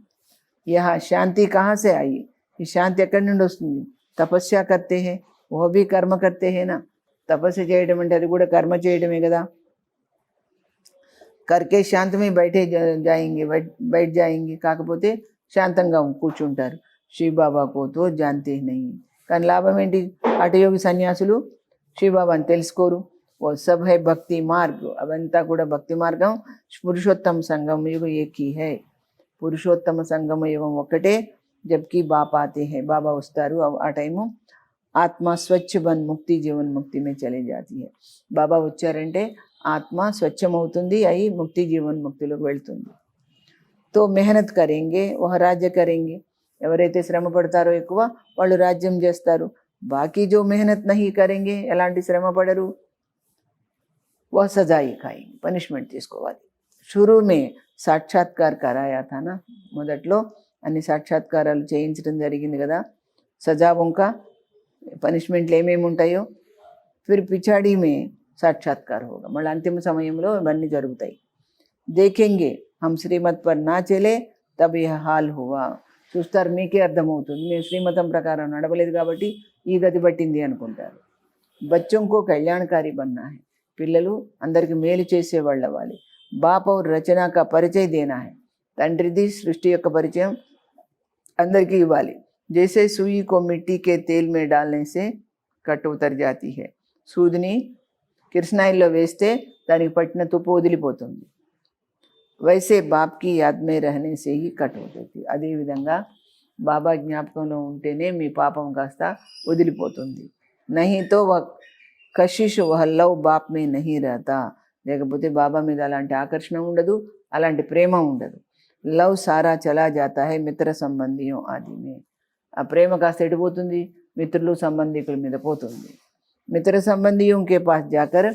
Speaker 2: యహ శాంతి కహా సే ఆయి, ఈ శాంతి ఎక్కడి నుండి వస్తుంది? తపస్య కర్తే హై, ఓ భీ కర్మ కర్తే హై నా, తపస్సు చేయడం అంటే అది కూడా కర్మ చేయడమే కదా. కర్కే శాంతమే బయటే జాయింగే బయట జాయింగే, కాకపోతే శాంతంగా కూర్చుంటారు. శివబాబాకో తో జాంతే నహీ, కానీ లాభం ఏంటి? హఠయోగి సన్యాసులు శివబాబాని తెలుసుకోరు. ఓ సబ్ హై భక్తి మార్గ్, అవంతా కూడా భక్తి మార్గం. పురుషోత్తమ సంగమ యుగం ఏకీ హై, పురుషోత్తమ సంగమ యుగం ఒక్కటే. జబ్కి బాప్ ఆతే హై, బాబా వస్తారు, ఆ టైము ఆత్మ స్వచ్ఛ బన్ ముక్తి జీవన్ ముక్తి మే చలే జాతి హై. బాబా వచ్చారంటే ఆత్మ స్వచ్ఛమవుతుంది, అయి ముక్తి జీవన్ ముక్తిలోకి వెళ్తుంది. తో మెహనత్ కరేంగే వహ రాజ్య కరేంగే, ఎవరైతే శ్రమ పడతారో ఎక్కువ వాళ్ళు రాజ్యం చేస్తారు. బాకీ జో మెహనత్ నహీ కరేంగే, ఎలాంటి శ్రమ పడరు, వహ సజాయి ఖాయేంగే, పనిష్మెంట్ తీసుకోవాలి. షురూ మే సాక్షాత్కార్ కరాయా థా నా, మొదట్లో అన్ని సాక్షాత్కారాలు చేయించడం జరిగింది కదా. సజావొంక పనిష్మెంట్లు ఏమేమి ఉంటాయో ఫిర్ పిచాడీ మే సాక్షాత్కార్ హోగా, మళ్ళీ అంతిమ సమయంలో ఇవన్నీ జరుగుతాయి. దేఖెంగే హమ్ శ్రీమత్ పర్ నా చెలే తబ్ యహ్ హాల్ హువా. చూస్తారు, మీకే అర్థమవుతుంది. మేము శ్రీమతం ప్రకారం నడవలేదు కాబట్టి ఈ గతి పట్టింది అనుకుంటారు. బచ్చోంకో కళ్యాణకారి బన్నా హై, పిల్లలు అందరికి మేలు చేసేవాళ్ళు అవ్వాలి. బాప్ ఔర్ రచనా కా పరిచయ దేనా హై, తండ్రిది సృష్టి యొక్క పరిచయం అందరికీ ఇవ్వాలి. జైసే సూయి కో మిట్టీ కే తేల్ మే డాల్నే సే కట్ ఉతర్ జాతీ హై, సూదిని కిరసనాయిల్లో వేస్తే దానికి పట్టిన తుప్పు వదిలిపోతుంది. వైసే బాప్కి యాద్మే రహనే సే హీ కట్ అవుతుంది. అదేవిధంగా బాబా జ్ఞాపకంలో ఉంటేనే మీ పాపం కాస్త వదిలిపోతుంది. నహీతో కషిష్ వహ లవ్ బాప్ మే నహీ రహతా, లేకపోతే బాబా మీద అలాంటి ఆకర్షణ ఉండదు, అలాంటి ప్రేమ ఉండదు. లవ్ సారా చలా జాతా హై మిత్ర సంబంధియో ఆది మే, ఆ ప్రేమ కాస్త ఎడిపోతుంది, మిత్రులు సంబంధికుల మీద పోతుంది. మిత్ర సంబంధియోं के पास जाकर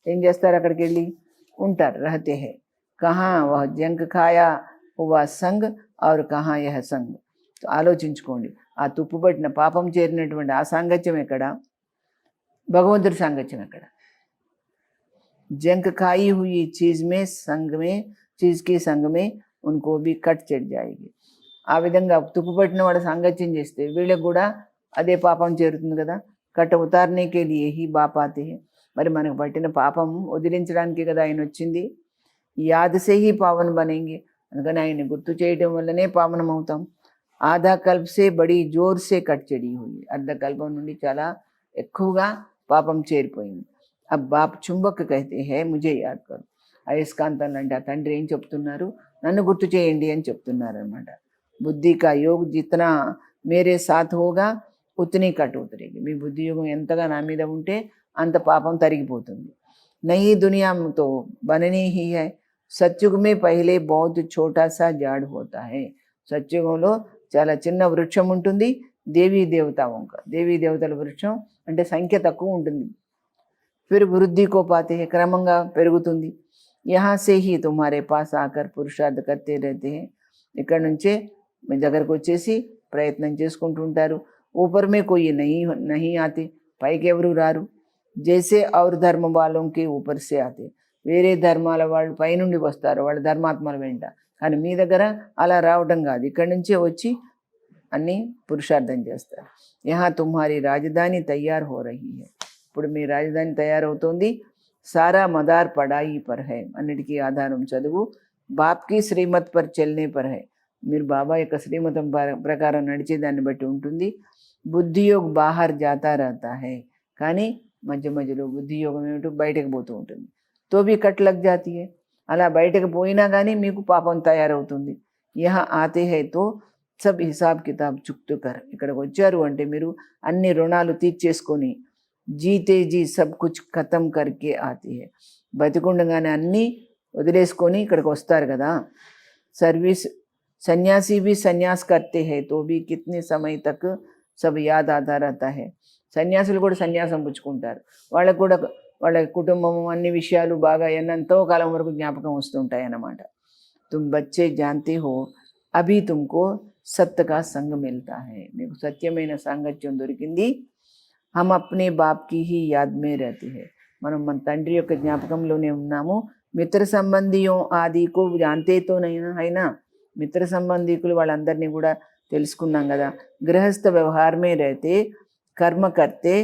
Speaker 2: ఏం చేస్తారు, అక్కడికి వెళ్ళి ఉంటారు. रहते हैं कहाँ वह जंक खाया हुआ संग और कहाँ यह संग. ఆలోచించుకోండి, ఆ తుప్పుపట్టిన పాపం చేరినటువంటి ఆ సాంగత్యం ఎక్కడ, భగవంతుడి సాంగత్యం ఎక్కడ. जंक खाई हुई चीज में संग में चीज की संग में उनको भी కట్ చెట్ जाएगी. ఆ విధంగా తుప్పుపట్టిన వాడు సాంగత్యం చేస్తే వీళ్ళకి కూడా అదే పాపం చేరుతుంది కదా. కట్ ఉతారనేకే లియే హీ బాప్ ఆతే హై, మరి మనకు పట్టిన పాపం వదిలించడానికి కదా ఆయన వచ్చింది. యాద్ సే హీ పావన్ బనేంగే, అందుకని ఆయన్ని గుర్తు చేయడం వల్లనే పావనం అవుతాం. ఆధా కల్ప్ సే బడి జోర్ సే కట్ చెడి హుయి, అర్ధకల్పం నుండి చాలా ఎక్కువగా పాపం చేరిపోయింది. అబ్ బాప్ చుంబక్ కహతే హై ముజే యాద్ కరు, అయస్కాంతం అంటే ఆ తండ్రి ఏం చెప్తున్నారు, నన్ను గుర్తు చేయండి అని చెప్తున్నారు అనమాట. బుద్ధి కా యోగ్ జితనా మేరే సాత్ హోగా ఉతనీ కట్ ఉతరేగి, మీ బుద్ధి యోగం ఎంతగా నా మీద ఉంటే అంత పాపం తరిగిపోతుంది. నయీ దునియాతో బననీ హీ హై, సత్యుగమే పహలే బహుత్ ఛోటా సా జాడ్ హోతా హై, సత్యుగంలో చాలా చిన్న వృక్షం ఉంటుంది. దేవీ దేవతావంక, దేవీ దేవతల వృక్షం అంటే సంఖ్య తక్కువ ఉంటుంది. ఫిర్ వృద్ధి కో పాతే హై, క్రమంగా పెరుగుతుంది. యహా సే హీ తుమ్హారే పాస్ ఆకర్ పురుషార్థ కర్తే రహతే హై, ఇక్కడ నుంచే మీ దగ్గరకు వచ్చేసి ప్రయత్నం చేసుకుంటూ ఉంటారు. ऊपर में कोई नहीं आते, పైకి ఎవరు రారు. జైసే ఔర్ ధర్మ వాళ్ళకి ऊपर से आते, వేరే ధర్మాల వాళ్ళు పైనుండి వస్తారు, వాళ్ళ ధర్మాత్మల వెంట. కానీ మీ దగ్గర అలా రావడం కాదు, ఇక్కడి నుంచే వచ్చి అన్నీ పురుషార్థం చేస్తారు. యహా తుమ్హారీ రాజధాని తయారు హో రహీ హై, ఇప్పుడు మీ రాజధాని తయారవుతోంది. సారా మదార్ పడాయి పర్ హై, అన్నిటికీ ఆధారం చదువు. బాప్కి శ్రీమత్ పర్ చల్నే పర్ హై, మీరు బాబా యొక్క శ్రీమతం ప్రకారం నడిచేదాన్ని బట్టి ఉంటుంది. బుద్ధియోగ్ బాహర్ జాతా రహతా హై, కానీ మధ్య మధ్యలో బుద్ధియోగం ఏమిటో బయటకు పోతూ ఉంటుంది. తోబీ కట్ లగ్ జాతీ హై, అలా బయటకు పోయినా కానీ మీకు పాపం తయారవుతుంది. యహ ఆతే హై తో సబ్ హిసాబ్ కితాబ్ చుక్తు కర్, ఇక్కడికి వచ్చారు అంటే మీరు అన్ని రుణాలు తీర్చేసుకొని జీతే జీ సబ్ కుచ్ ఖతం కర్కే ఆతే హై, బతికుండగానే అన్నీ వదిలేసుకొని ఇక్కడికి వస్తారు కదా. సర్వీస్ సన్యాసి भी సన్యాస్ करते हैं तो भी कितने समय तक सब याद आता रहता है. సన్యాసులు కూడా సన్యాసం పుచ్చుకుంటారు, వాళ్ళకు కూడా వాళ్ళ కుటుంబం అన్ని విషయాలు బాగా ఎంతో కాలం వరకు జ్ఞాపకం వస్తుంటాయి అన్నమాట. तुम बच्चे जानते हो अभी तुमको सत्य का संग मिलता है, మీకు సత్యమైన సాంగత్యం దొరికింది. हम अपने बाप की ही याद में रहते हैं, మనం మన తండ్రి యొక్క జ్ఞాపకంలోనే ఉన్నాము. మిత్ర సంబంధియో ఆదికో జాంతే తో అయినా మిత్ర సంబంధికులు వాళ్ళందరినీ కూడా తెలుసుకున్నాం కదా. గృహస్థ వ్యవహారమే రైతే కర్మ కర్తే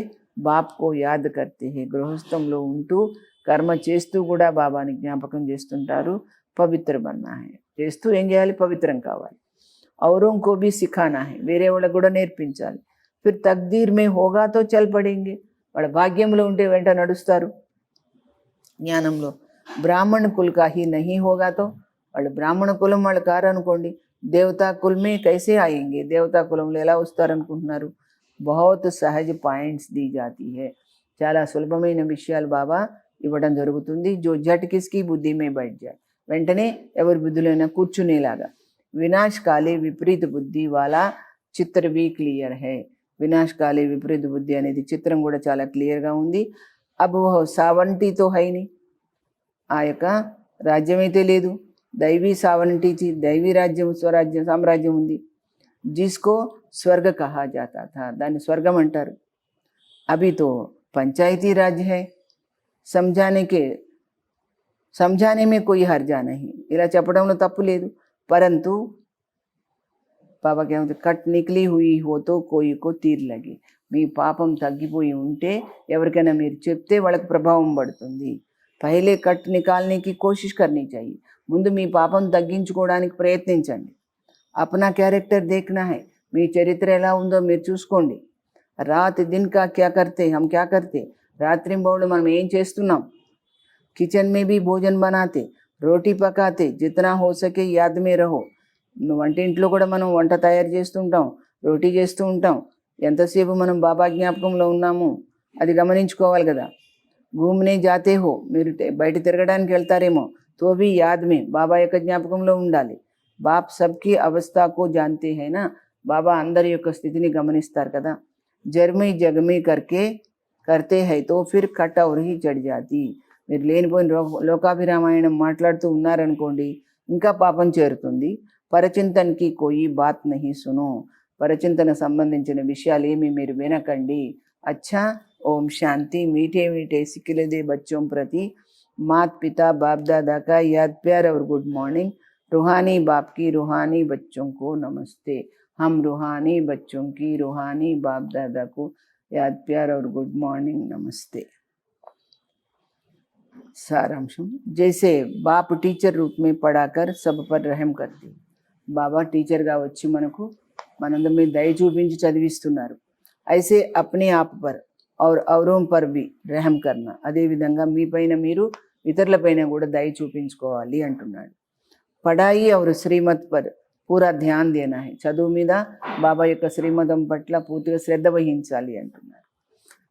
Speaker 2: బాప్కో యాద్ కర్తే హే, గృహస్థంలో ఉంటూ కర్మ చేస్తూ కూడా బాబాని జ్ఞాపకం చేస్తుంటారు. పవిత్ర బన్నా హై, చేస్తూ ఏం చేయాలి, పవిత్రం కావాలి. ఔరోంకో భీ సిఖానా హై, వేరే వాళ్ళకు కూడా నేర్పించాలి. ఫిర్ తక్దీర్ మే హోగా తో చల్ పడేంగే, వాళ్ళ భాగ్యంలో ఉంటే వెంట నడుస్తారు జ్ఞానంలో. బ్రాహ్మణ కుల్ కా హీ నహీ హోగా తో, వాళ్ళు బ్రాహ్మణ కులం వాళ్ళు కారనుకోండి, దేవతా కులమే కైసే ఆయేంగే, దేవతా కులంలో ఎలా వస్తారనుకుంటున్నారు. బహుత్ సహజ పాయింట్స్ దీ జాతీ హై, చాలా సులభమైన విషయాలు బాబా ఇవ్వడం జరుగుతుంది. జో జట్ కిస్కి బుద్ధి మే బైఠ్ జాయ్, వెంటనే ఎవరి బుద్ధిలోనైనా కూర్చునేలాగా. వినాశ్ కాలే విపరీత బుద్ధి వాలా చిత్ర भी క్లియర్ హై, వినాశ్ కాలే విపరీత బుద్ధి అనేది చిత్రం కూడా చాలా క్లియర్గా ఉంది. అబ్ సావంటీతో హైని, ఆ యొక్క రాజ్యం అయితే లేదు, దైవీ సావరంటీ, దైవీ రాజ్యం స్వరాజ్యం సామ్రాజ్యం ఉంది. जिसको स्वर्ग कहा जाता था, దాన్ని స్వర్గం అంటారు. अभी तो पंचायती राज है, समझाने में कोई हर्जा नहीं, ఇలా చెప్పడంలో తప్పు లేదు. परंतु బాబా ఏమంటారు, కట్ నిక్లీ హుయి హో తో కోయి కో తీర్ లగి. మీ పాపం తగ్గిపోయి ఉంటే ఎవరికైనా మీరు చెప్తే వాళ్ళకి ప్రభావం పడుతుంది. పహలే కట్ నికాల్నేకి కోషిష్ కర్నీ చాహియే. ముందు మీ పాపం తగ్గించుకోవడానికి ప్రయత్నించండి. అప్నా క్యారెక్టర్ దేఖ్నా హై, మీ చరిత్ర ఎలా ఉందో మీరు చూసుకోండి. రాత్ దిన్ కా క్యా కర్తే, హమ్ క్యా కర్తే, రాత్రింబౌళ్ళు మనం ఏం చేస్తున్నాం. కిచెన్ మే భీ భోజన్ బనాతే, రోటీ పకాతే, జితనా హో సకే యాద్ మే రహో. వంటింట్లో కూడా మనం వంట తయారు చేస్తుంటాం, రోటీ చేస్తూ ఉంటాం. ఎంతసేపు మనం బాబా జ్ఞాపకంలో ఉన్నాము అది గమనించుకోవాలి కదా. घूमने जाते हो, మీరు బయట తిరగడానికి వెళ్తారేమో, తో భీ యాద్ మే, బాబా యొక్క జ్ఞాపకంలో ఉండాలి. బాప్ సబ్కి అవస్థాకో జాంతే హై నా, బాబా అందరి యొక్క స్థితిని గమనిస్తారు కదా. జర్మీ జగమీ కర్తే హై తో ఫిర్ కట్ ఔర్ హీ చढ़ जाती. మీరు లేనిపోయిన లోకాభిరామాయణం మాట్లాడుతూ ఉన్నారనుకోండి, ఇంకా పాపం చేరుతుంది. పరచింతన్కి కోయి బాత్ నహీ సునో, పరచింతన సంబంధించిన విషయాలు ఏమి మీరు వినకండి. అచ్చా, ओम शांति. मीठे मीठे सिकिलदे बच्चों प्रति मात पिता बाप दादा का याद प्यार और गुड मॉर्निंग. रूहानी बाप की रूहानी बच्चों को नमस्ते. हम रूहानी बच्चों की रूहानी बाप दादा को याद प्यार और गुड मॉर्निंग नमस्ते. सारांशम, जैसे बाप टीचर रूप में पढ़ाकर सब पर रहम करते. बाबा टीचर గా వచ్చి మనకు మనందరి మీద దయ చూపించి చదివిస్తున్నారు. ऐसे अपने आप पर और औरों पर भी रहम करना, అదే విధంగా మీ పైన మీరు ఇతరుల పైన కూడా దయ చూపించుకోవాలి అంటున్నాడు. పడాయి और శ్రీమత్ పర్ పూరా ధ్యాన్ దేనా హై, చదువు మీద బాబా యొక్క శ్రీమతం పట్ల పూర్తిగా శ్రద్ధ వహించాలి అంటున్నారు.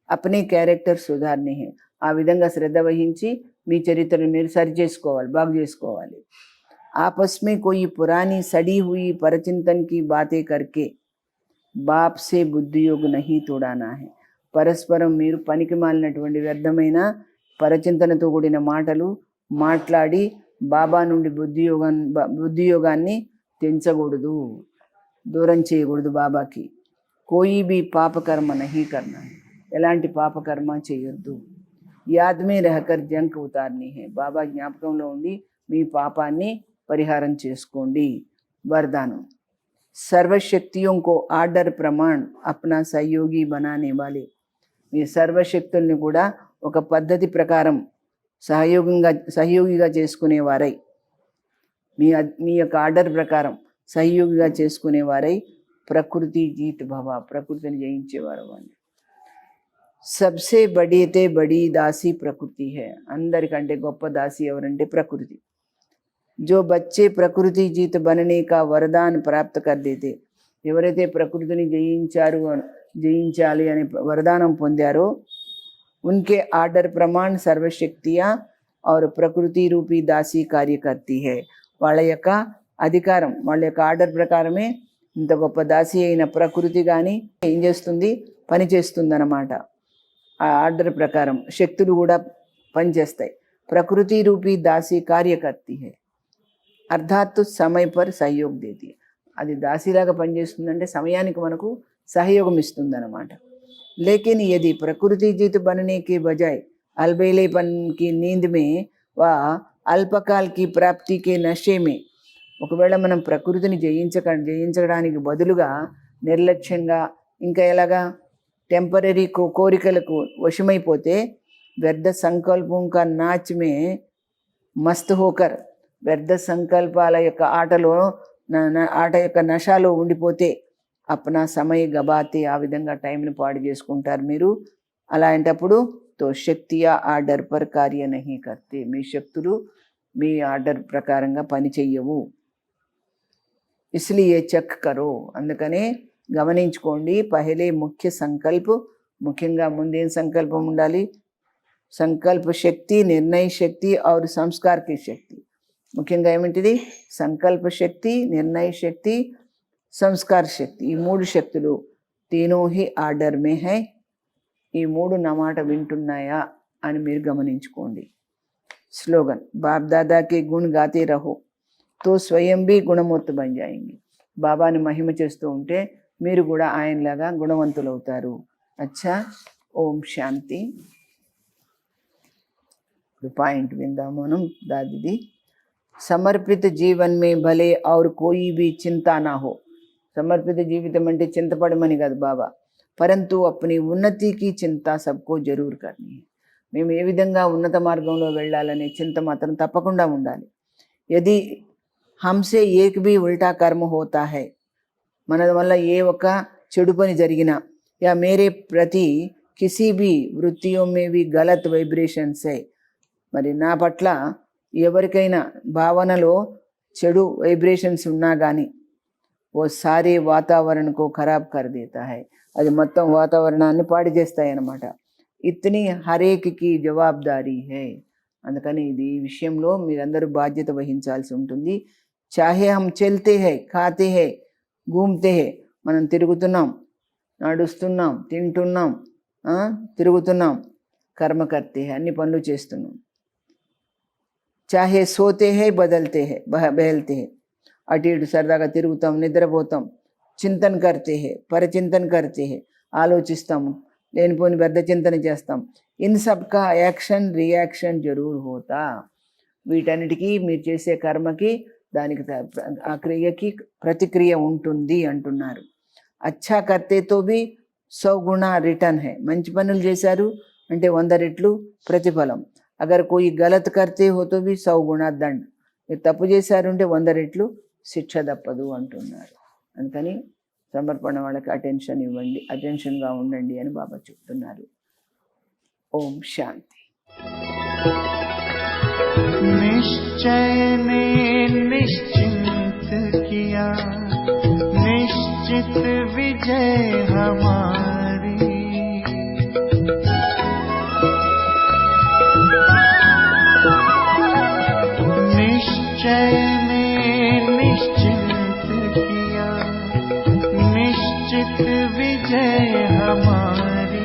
Speaker 2: అప్నే క్యారెక్టర్ సుధార్నే హై, ఆ విధంగా శ్రద్ధ వహించి మీ చరిత్రను మీరు సరి చేసుకోవాలి, బాగు చేసుకోవాలి. ఆపస్ మే కోయి పురానీ సడి హుయి పరచింతన్ కి బాతే కర్కే బాప్ సే బుద్ధియోగ్ నహీ తోడానా హై. పరస్పరం మీరు పనికి మాలినటువంటి వ్యర్థమైన పరచింతనతో కూడిన మాటలు మాట్లాడి బాబా నుండి బుద్ధియోగాన్ని తెంచకూడదు, దూరం చేయకూడదు బాబాకి. కోయి బి పాపకర్మ నహీ కర్నా, ఎలాంటి పాపకర్మ చేయొద్దు. యాద్ మే రహకర్ జంక్ ఉతార్నీ హై, బాబా జ్ఞాపకంలో ఉండి మీ పాపాన్ని పరిహారం చేసుకోండి. వరదానం, సర్వశక్తియోं को ఆర్డర్ ప్రమాణ్ అప్నా సహయోగి బనానే వాలే. మీ సర్వశక్తుల్ని కూడా ఒక పద్ధతి ప్రకారం సహయోగిగా చేసుకునేవారై, మీ యొక్క ఆర్డర్ ప్రకారం సహయోగిగా చేసుకునేవారై ప్రకృతి జీత్ భవ, ప్రకృతిని జయించేవారు అని. సబ్సే బడీతే బడీ దాసి ప్రకృతి హై, అందరికంటే గొప్ప దాసి ఎవరంటే ప్రకృతి. जो बच्चे ప్రకృతి జీత్ बनने का वरदान प्राप्त कर देते, ఎవరైతే ప్రకృతిని జయించాలి అనే వరదానం పొందారో, उनके आर्डर प्रमाण सर्वशक्तियाँ और ప్రకృతి రూపీ దాసి కార్య करती है. వాళ్ళ యొక్క అధికారం, వాళ్ళ యొక్క ఆర్డర్ ప్రకారమే ఇంత గొప్ప దాసి అయిన ప్రకృతి కానీ ఏం చేస్తుంది, పని చేస్తుంది అన్నమాట. ఆ ఆర్డర్ ప్రకారం శక్తులు కూడా పనిచేస్తాయి. ప్రకృతి రూపీ దాసి కార్య करती है, అర్థాత్తు సమయ పర్ సహయోగ్ దేతి. అది దాసిలాగా పనిచేస్తుందంటే సమయానికి మనకు సహయోగం ఇస్తుంది అన్నమాట. లేకిన్ యది ప్రకృతి జీత్ బననే కే బజాయ్ అల్బేలేపన్ కి నీంద్ మే వా అల్పకాల్ కి ప్రాప్తి కే నషే మే, ఒకవేళ మనం ప్రకృతిని జయించడానికి బదులుగా నిర్లక్ష్యంగా ఇంకా ఎలాగా టెంపరీ కోరికలకు వశమైపోతే వ్యర్థ సంకల్పం కా నాచ్ మే మస్త్ హోకర్, వ్యర్థ సంకల్పాల యొక్క ఆట యొక్క నషాలో ఉండిపోతే అప్నా సమయ గబాతే, ఆ విధంగా టైంని పాడు చేసుకుంటారు మీరు. అలాంటప్పుడు తో శక్తియా ఆర్డర్ పర్ కార్య నహీ కర్తే, మీ శక్తులు మీ ఆర్డర్ ప్రకారంగా పని చెయ్యవు. ఇస్లియే చెక్ కరో, అందుకనే గమనించుకోండి. పహలే ముఖ్య సంకల్ప్, ముఖ్యంగా ముందేం సంకల్పం ఉండాలి, సంకల్ప శక్తి, నిర్ణయ శక్తి और సంస్కార్ కి శక్తి. ముఖ్యంగా ఏమిటిది, సంకల్ప శక్తి, నిర్ణయ శక్తి, సంస్కార శక్తి. ఈ మూడు శక్తులు తీనో హీ ఆర్డర్ మే హై, ఈ మూడు నా మాట వింటున్నాయా అని మీరు గమనించుకోండి. స్లోగన్, బాప్ దాదా కే గుణ గాతే రహో తో స్వయం భీ గుణమూర్త బన్ జాయేంగే. బాబాని మహిమ చేస్తూ ఉంటే మీరు కూడా ఆయనలాగా గుణవంతులు అవుతారు. అచ్చా, ఓం శాంతి. ఇప్పుడు పాయింట్ విందాము మనం దాదిది. సమర్పిత జీవన్ మే భలే और कोई भी चिंता ना हो. సమర్పిత జీవితం అంటే చింతపడమని కాదు బాబా, పరంతు అప్ని ఉన్నతికి చింత సబ్కో జరూర్ కర్నీ. మేము ఏ విధంగా ఉన్నత మార్గంలో వెళ్ళాలనే చింత మాత్రం తప్పకుండా ఉండాలి. యది హంసే ఏక్ భీ ఉల్టా కర్మ హోతా హై, మన వల్ల ఏ ఒక్క చెడు పని జరిగినా, యా మేరే ప్రతి కిసీ భీ వృత్తియో మే భీ గలత్ వైబ్రేషన్స్ హై, మరి నా పట్ల ఎవరికైనా భావనలో చెడు వైబ్రేషన్స్ ఉన్నా కానీ ఓ సారే వాతావరణకు ఖరాబ్ కర్ దేతా హై, అది మొత్తం వాతావరణాన్ని పాడు చేస్తాయి అన్నమాట. ఇతని హరేక్కి జవాబారీ హై. అందుకని ఇది ఈ విషయంలో మీరందరూ బాధ్యత వహించాల్సి ఉంటుంది. చాహే హమ్ చల్తే హై, ఖాతే హై, ఘూమ్తే హై, మనం తిరుగుతున్నాం, నడుస్తున్నాం, తింటున్నాం, తిరుగుతున్నాం, కర్మ కర్తే హై, అన్ని పనులు చేస్తున్నాం. చాహే సోతే హై, బదల్తే హై, బహల్తే హై, అటు ఇటు సరదాగా తిరుగుతాం, నిద్రపోతాం, చింతన కర్తే హై, పరిచింతన కర్తే హై, ఆలోచిస్తాము, లేనిపోని వ్యర్థ చింతన చేస్తాం. ఇన్ సబ్కా యాక్షన్ రియాక్షన్ జరూర్ హోతా. వీటన్నిటికీ మీరు చేసే కర్మకి దానికి ఆ క్రియకి ప్రతిక్రియ ఉంటుంది అంటున్నారు. అచ్చా కర్తేతో బి 100 గుణా రిటర్న్ హై, మంచి పనులు చేశారు అంటే 100 రెట్లు ప్రతిఫలం. అగర్ కోయి గలత్ కర్తే హోతో బి 100 గుణా దండ్, మీరు తప్పు చేశారు అంటే 100 రెట్లు శిక్ష తప్పదు అంటున్నారు. అందుకని సమర్పణ వాళ్ళకి అటెన్షన్గా ఉండండి అని బాబా చెప్తున్నారు. ఓం శాంతి.
Speaker 1: निश्चय ने निश्चिंत किया, निश्चित विजय हमारी. निश्चय ने निश्चिंत किया, निश्चित विजय हमारी.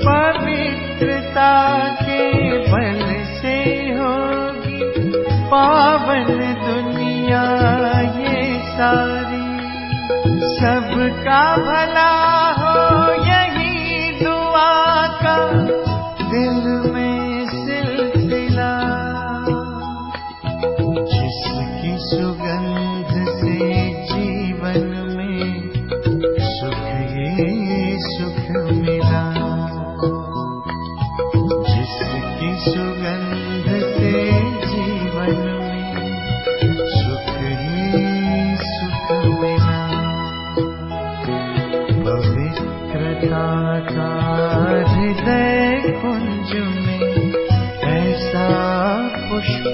Speaker 1: पवित्रता के बल से होगी पावन दुनिया ये सारी. सबका भला हो यही दुआ का दिल में सिलसिला. जिसकी सुगंध से जीवन में सुख ये सुख मिला. जिसकी सुगंध से जीवन में सुख ही सुख मिला. पवित्रता का हृदय कुंज में ऐसा पुष्प